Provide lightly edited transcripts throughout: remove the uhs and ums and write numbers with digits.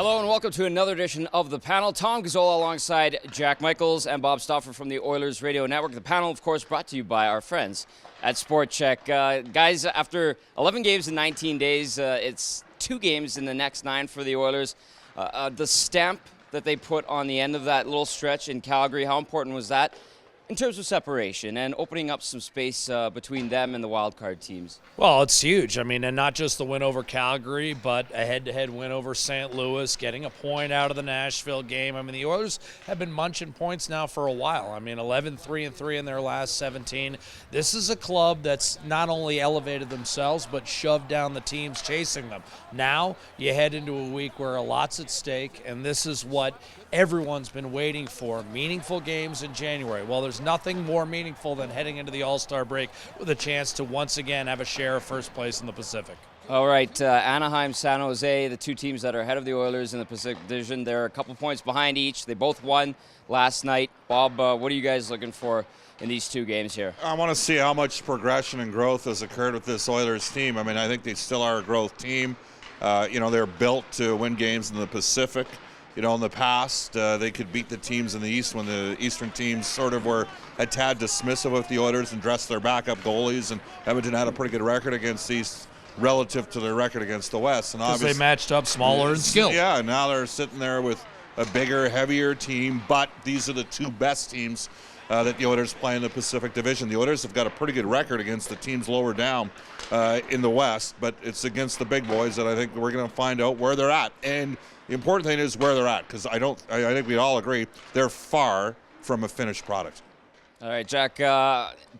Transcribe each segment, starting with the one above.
Hello and welcome to another edition of The Panel. Tom Gazzola alongside Jack Michaels and Bob Stauffer from the Oilers Radio Network. The panel, of course, brought to you by our friends at Sport Chek. Guys, after 11 games in 19 days, it's 2 games in the next 9 for the Oilers. The stamp that they put on the end of that little stretch in Calgary, how important was that in terms of separation and opening up some space between them and the wildcard teams? Well, it's huge. I mean, and not just the win over Calgary, but a head-to-head win over St. Louis, getting a point out of the Nashville game. I mean, the Oilers have been munching points now for a while. I mean, 11-3-3 in their last 17. This is a club that's not only elevated themselves, but shoved down the teams chasing them. Now you head into a week where a lot's at stake, and this is what everyone's been waiting for, meaningful games in January. Well, there's nothing more meaningful than heading into the All-Star break with a chance to once again have a share of first place in the Pacific. All right, Anaheim, San Jose, the 2 teams that are ahead of the Oilers in the Pacific Division. They're a couple points behind each. They both won last night. Bob, what are you guys looking for in these 2 games here? I want to see how much progression and growth has occurred with this Oilers team. I mean, I think they still are a growth team. They're built to win games in the Pacific. In the past, they could beat the teams in the East when the Eastern teams sort of were a tad dismissive of the Oilers and dressed their backup goalies, and Edmonton had a pretty good record against the East relative to their record against the West. Because they matched up smaller in skill. Yeah, now they're sitting there with a bigger, heavier team, but these are the 2 best teams that the Oilers play in the Pacific Division. The Oilers have got a pretty good record against the teams lower down in the West, but it's against the big boys that I think we're going to find out where they're at. And the important thing is where they're at, because I think we all agree they're far from a finished product. All right, Jack,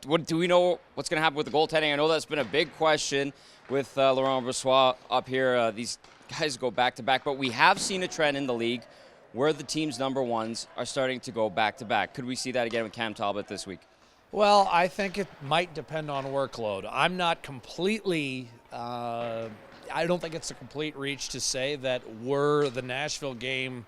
what do we know what's going to happen with the goaltending? I know that's been a big question with Laurent Brossoit up here. These guys go back-to-back, but we have seen a trend in the league where the team's number ones are starting to go back-to-back. Could we see that again with Cam Talbot this week? Well, I think it might depend on workload. I'm not completely I don't think it's a complete reach to say that were the Nashville game,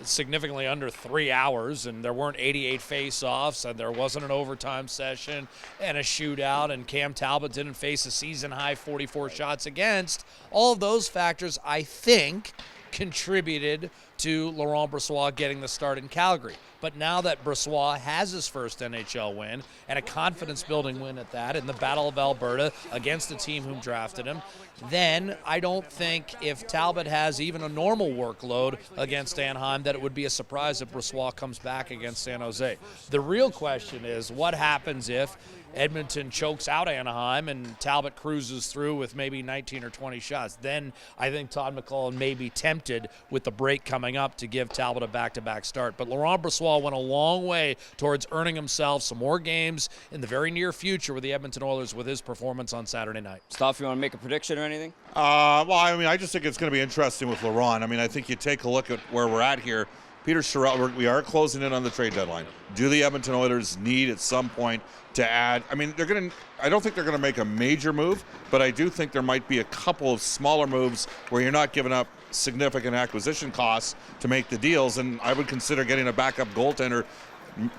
significantly under 3 hours and there weren't 88 face-offs and there wasn't an overtime session and a shootout and Cam Talbot didn't face a season-high 44 shots against, all of those factors, I think, contributed to Laurent Brossoit getting the start in Calgary. But now that Brossoit has his first NHL win, and a confidence-building win at that, in the Battle of Alberta against the team who drafted him, then I don't think if Talbot has even a normal workload against Anaheim that it would be a surprise if Brossoit comes back against San Jose. The real question is what happens if Edmonton chokes out Anaheim and Talbot cruises through with maybe 19 or 20 shots. Then I think Todd McLellan may be tempted with the break coming up to give Talbot a back-to-back start. But Laurent Brossoit went a long way towards earning himself some more games in the very near future with the Edmonton Oilers with his performance on Saturday night. Staff, you want to make a prediction or anything? I just think it's going to be interesting with Laurent. I think you take a look at where we're at here. Peter Chiarelli, we are closing in on the trade deadline. Do the Edmonton Oilers need at some point to add? I don't think they're going to make a major move, but I do think there might be a couple of smaller moves where you're not giving up significant acquisition costs to make the deals, and I would consider getting a backup goaltender,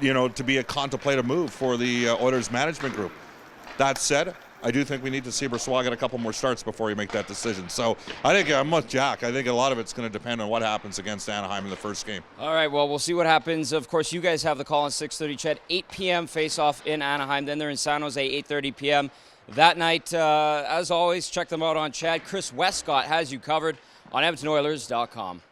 to be a contemplative move for the Oilers management group. That said, I do think we need to see Brossoit get a couple more starts before you make that decision. So I think I'm with Jack. I think a lot of it's going to depend on what happens against Anaheim in the first game. All right, well, we'll see what happens. Of course, you guys have the call on 6:30, Ched. 8 p.m. face-off in Anaheim. Then they're in San Jose, 8:30 p.m. that night. As always, check them out on Chad. Chris Westcott has you covered on EdmontonOilers.com.